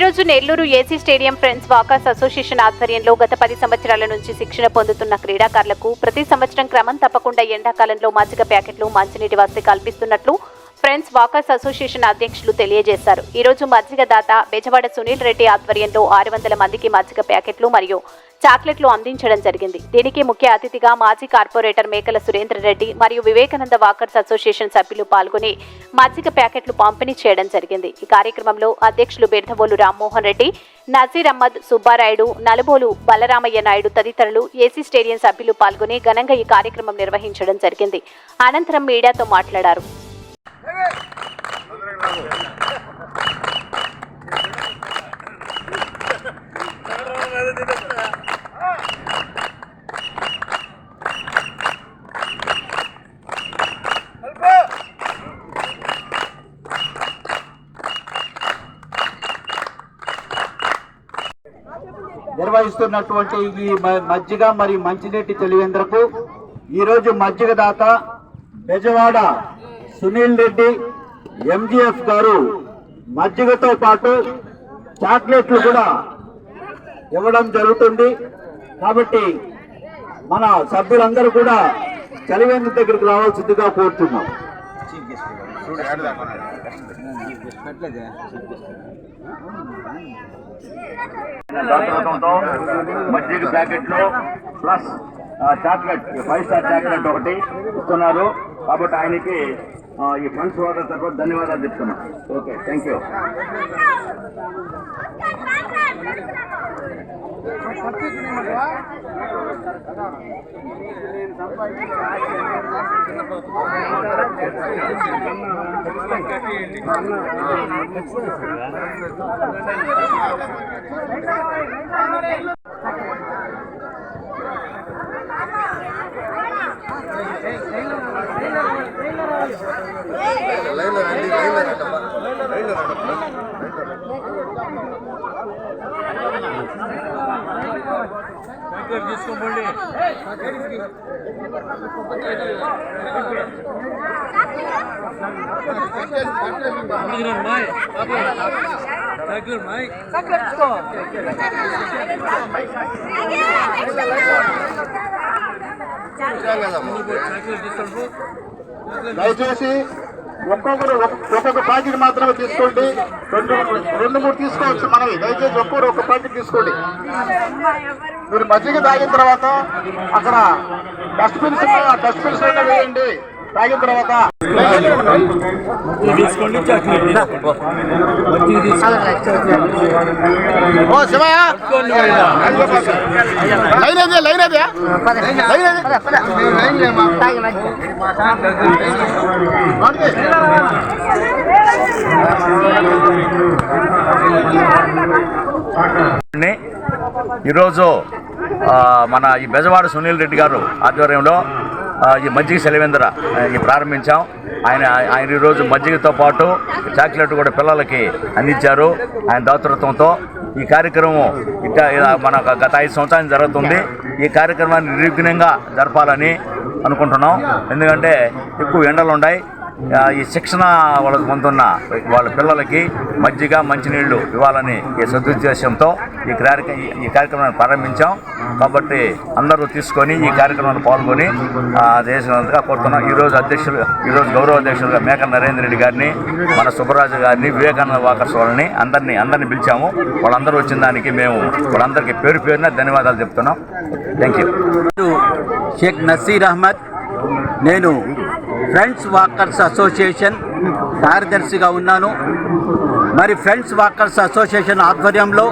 రోజు Nellore AC stadium friends walkers association ఆధ్వర్యంలో గత 10 సంవత్సరాల నుంచి శిక్షణ పొందుతున్న క్రీడాకారులకు ప్రతి సంవత్సరం క్రమం తప్పకుండా ఎండాకాలంలో మజ్జిగ ప్యాకెట్లు మంచినీటి వసతి కల్పిస్తున్నట్లు ఫ్రెండ్స్ వాకర్స్ అసోసియేషన్ అధ్యక్షులు తెలియజేశారు. ఈ రోజు మజ్జిగ దాత బెజవాడ సునీల్ రెడ్డి ఆధ్వర్యంలో 600 మందికి మజ్జిగ ప్యాకెట్లు మరియు చాక్లెట్లు అందించడం జరిగింది. దీనికి ముఖ్య అతిథిగా మాజీ కార్పొరేటర్ మేకల సురేందర్ రెడ్డి మరియు వివేకానంద వాకర్స్ అసోసియేషన్ సభ్యులు పాల్గొని మజ్జిగ ప్యాకెట్లు పంపిణీ చేయడం జరిగింది. ఈ కార్యక్రమంలో అధ్యక్షులు బెర్ధవోలు రామ్మోహన్ రెడ్డి, నజీర్ అహ్మద్, సుబ్బారాయుడు, నలుబోలు బలరామయ్య నాయుడు తదితరులు ఏసీ స్టేడియం సభ్యులు పాల్గొని ఘనంగా ఈ కార్యక్రమం నిర్వహించడం జరిగింది. అనంతరం మీడియాతో మాట్లాడారు. నిర్వహిస్తున్నటువంటి ఈ మజ్జిగ మరియు మంచినీటి చలివేంద్రకు ఈరోజు మజ్జిగ దాత బెజవాడ సునీల్ రెడ్డి ఎంజీఎఫ్ గారు మజ్జిగతో పాటు చాక్లెట్లు కూడా ఇవ్వడం జరుగుతుంది. కాబట్టి మన సభ్యులందరూ కూడా చలివేంద్ర దగ్గరికి రావాల్సిందిగా కోరుతున్నాం. మజ్జిగ ప్యాకెట్లు ప్లస్ చాక్లెట్ 5 స్టార్ చాక్లెట్ ఒకటి ఇస్తున్నారు. కాబట్టి ఆయనకి ఈ ఫ్రెండ్స్ వాటర్ తరఫున ధన్యవాదాలు చెప్తున్నాం. Okay, thank you. తీసుకోండి. దయచేసి ఒక్కొక్కరు ఒక్కొక్క ప్యాకెట్ మాత్రమే తీసుకోండి. రెండు మూడు తీసుకోవచ్చు మనవి. దయచేసి ఒక్కొక్కరు ఒక ప్యాకెట్ తీసుకోండి. మీరు మజ్జిగ తాగిన తర్వాత అక్కడ డస్ట్బిన్స్ ఉన్నాయి, ఆ డస్ట్బిన్స్ అయినా వేయండి. తాగిన తర్వాత తీసుకోండి. ఈరోజు మన ఈ బెజవాడ సునీల్ రెడ్డి గారు ఆధ్వర్యంలో ఈ మజ్జిగ చలివేంద్ర ప్రారంభించాం. ఆయన ఈరోజు మజ్జిగతో పాటు చాక్లెట్ కూడా పిల్లలకి అందించారు. ఆయన దాతృత్వంతో ఈ కార్యక్రమం మన గత 5 సంవత్సరాలు జరుగుతుంది. ఈ కార్యక్రమాన్ని నిర్విఘ్నంగా జరపాలని అనుకుంటున్నాం. ఎందుకంటే ఎక్కువ ఎండలు ఉన్నాయి. ఈ శిక్షణ వాళ్ళకు పొందుతున్న వాళ్ళ పిల్లలకి మజ్జిగ మంచినీళ్లు ఇవ్వాలని ఈ సదుద్దేశంతో ఈ కార్యక్రమాన్ని ప్రారంభించాం. కాబట్టి అందరూ తీసుకొని ఈ కార్యక్రమాన్ని పాల్గొని దేశంగా కోరుతున్నాం. ఈరోజు గౌరవ అధ్యక్షులుగా మేకల నరేంద్ర రెడ్డి గారిని, మన సుబ్బరాజు గారిని, వివేకానంద వాకర్స్ వాళ్ళని అందరినీ పిలిచాము. వాళ్ళందరూ వచ్చిన దానికి మేము వాళ్ళందరికీ పేరున ధన్యవాదాలు చెప్తున్నాం. Thank you. షేక్ నసీర్ అహ్మద్, నేను ఫ్రెండ్స్ వాకర్స్ అసోసియేషన్ కార్యదర్శిగా ఉన్నాను. మరి ఫ్రెండ్స్ వాకర్స్ అసోసియేషన్ ఆధ్వర్యంలో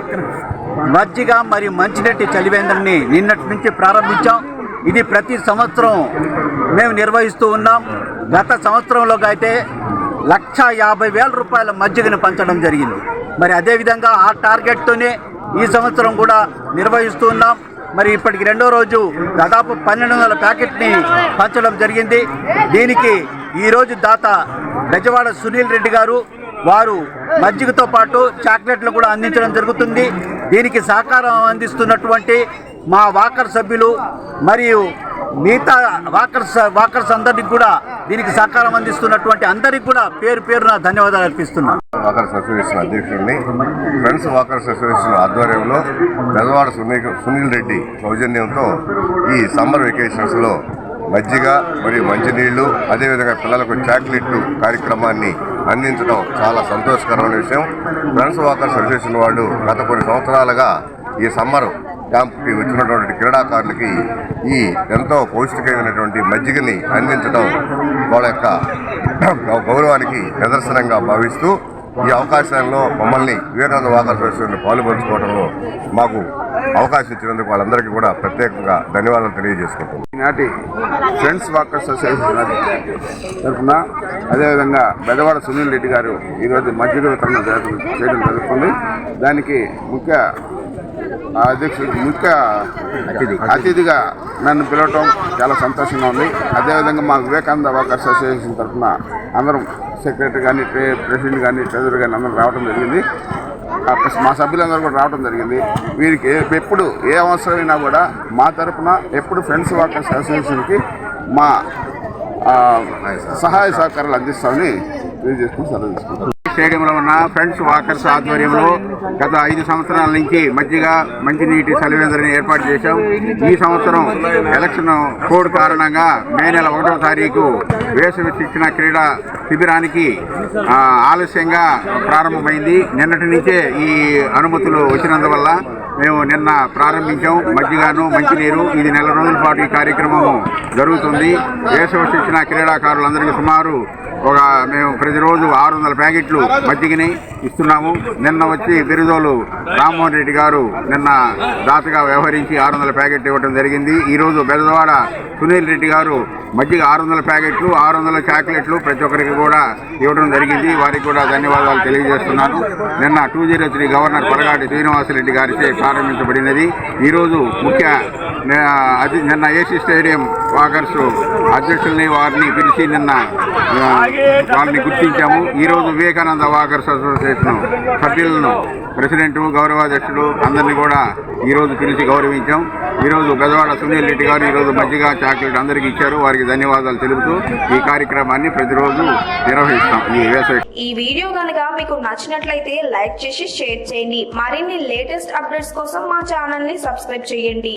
మజ్జిగ మరియు మంచినీటి చలివేంద్రని నిన్నటి నుంచి ప్రారంభించాం. ఇది ప్రతి సంవత్సరం మేము నిర్వహిస్తూ ఉన్నాం. గత సంవత్సరంలో అయితే 1,50,000 రూపాయల మజ్జిగను పంచడం జరిగింది. మరి అదేవిధంగా ఆ టార్గెట్తోనే ఈ సంవత్సరం కూడా నిర్వహిస్తూ ఉన్నాం. మరి ఇప్పటికి 2వ రోజు దాదాపు 1,200 ప్యాకెట్ని పంచడం జరిగింది. దీనికి ఈరోజు దాత బెజవాడ సునీల్ రెడ్డి గారు వారు మజ్జిగతో పాటు చాక్లెట్లు కూడా అందించడం జరుగుతుంది. దీనికి సహకారం అందిస్తున్నటువంటి మా వాకర్ సభ్యులు మరియు మిగతా వాకర్స్ అందరికి కూడా దీనికి సహకారం అందిస్తున్నటువంటి అందరికి కూడా పేరు పేరున ధన్యవాదాలు అర్పిస్తున్నాను. వాకర్స్ అసోసియేషన్ అధ్యక్షుడిని. ఫ్రెండ్స్ వాకర్స్ అసోసియేషన్ ఆధ్వర్యంలో బెజవాడ సునీల్ రెడ్డి సౌజన్యంతో ఈ సమ్మర్ వెకేషన్స్లో మజ్జిగ మరియు మంచినీళ్లు, అదేవిధంగా పిల్లలకు చాక్లెట్లు కార్యక్రమాన్ని అందించడం చాలా సంతోషకరమైన విషయం. ఫ్రెండ్స్ వాకర్స్ అసోసియేషన్ వాళ్ళు గత కొన్ని సంవత్సరాలుగా ఈ సమ్మర్ క్యాంప్కి వచ్చినటువంటి క్రీడాకారులకి ఈ ఎంతో పౌష్టికమైనటువంటి మజ్జిగని అందించడం వాళ్ళ యొక్క గౌరవానికి నిదర్శనంగా భావిస్తూ ఈ అవకాశాల్లో మమ్మల్ని వివేకానంద వాకర్స్ అసోసియేషన్ పాలుపంచుకోవడంలో మాకు అవకాశం ఇచ్చినందుకు వాళ్ళందరికీ కూడా ప్రత్యేకంగా ధన్యవాదాలు తెలియజేసుకుంటున్నాం. ఈనాటి ఫ్రెండ్స్ వాకర్స్ అసోసియేషన్ తరఫున అదేవిధంగా బెజవాడ సునీల్ రెడ్డి గారు ఈరోజు మజ్జిగ వితరణ చేయడం జరుగుతుంది. దానికి ముఖ్య అతిథిగా నన్ను పిలవటం చాలా సంతోషంగా ఉంది. అదేవిధంగా మా వివేకానంద వాకర్స్ అసోసియేషన్ తరఫున అందరం సెక్రటరీ కానీ ప్రెసిడెంట్ కానీ ట్రెజరర్ కానీ అందరం రావడం జరిగింది. మా సభ్యులందరూ కూడా రావడం జరిగింది. వీరికి ఎప్పుడు ఏ అవసరమైనా కూడా మా తరఫున ఎప్పుడు ఫ్రెండ్స్ వాకర్స్ అసోసియేషన్కి మా సహాయ సహకారాలు అందిస్తామని తెలియజేసుకుని సెలవు తీసుకుంటాం. స్టేడియంలో ఉన్న ఫ్రెండ్స్ వాకర్స్ ఆధ్వర్యంలో గత 5 సంవత్సరాల నుంచి మజ్జిగ మంచినీటి చలివేంద్రని ఏర్పాటు చేశాం. ఈ సంవత్సరం ఎలక్షన్ కోడ్ కారణంగా మే నెల 1వ తారీఖు వేసవి శిక్షణ క్రీడా శిబిరానికి ఆలస్యంగా ప్రారంభమైంది. నిన్నటి నుంచే ఈ అనుమతులు వచ్చినందువల్ల మేము నిన్న ప్రారంభించాం. మజ్జిగను మంచినీరు ఇది నెల రోజుల పాటు ఈ కార్యక్రమం జరుగుతుంది. వేసవి శిక్షణ క్రీడాకారులందరికీ సుమారు మేము ప్రతిరోజు 600 ప్యాకెట్లు మజ్జిగని ఇస్తున్నాము. నిన్న వచ్చి బిరుదోలు రామ్మోహన్ రెడ్డి గారు నిన్న దాతగా వ్యవహరించి 600 ప్యాకెట్లు ఇవ్వడం జరిగింది. ఈరోజు బెజవాడ సునీల్ రెడ్డి గారు మజ్జిగ 600 ప్యాకెట్లు 600 చాక్లెట్లు ప్రతి ఒక్కరికి కూడా ఇవ్వడం జరిగింది. వారికి కూడా ధన్యవాదాలు తెలియజేస్తున్నాను. నిన్న 203 గవర్నర్ కొరగాటి శ్రీనివాసరెడ్డి గారిచే ప్రారంభించబడినది. ఈరోజు నిన్న ఏసీ స్టేడియం వాకర్స్ అధ్యక్షుల్ని వారిని పిలిచి నిన్న వాళ్ళని గుర్తించాము. ఈరోజు వివేకానంద వాకర్స్ అసోసియేషన్ సభ్యులను ప్రెసిడెంట్ గౌరవాధ్యక్షుడు అందరినీ కూడా ఈరోజు పిలిచి గౌరవించాం. ఈరోజు బెజవాడ సునీల్ రెడ్డి గారు ఈరోజు మజ్జిగ చాక్లెట్ అందరికీ ఇచ్చారు. వారికి ధన్యవాదాలు తెలుపుతూ ఈ కార్యక్రమాన్ని ప్రతిరోజు నిర్వహిస్తాం. ఈ వీడియో కనుక మీకు నచ్చినట్లయితే లైక్ చేసి షేర్ చేయండి. మరిన్ని లేటెస్ట్ అప్డేట్స్ కోసం మా ఛానల్ ని సబ్స్క్రైబ్ చేయండి.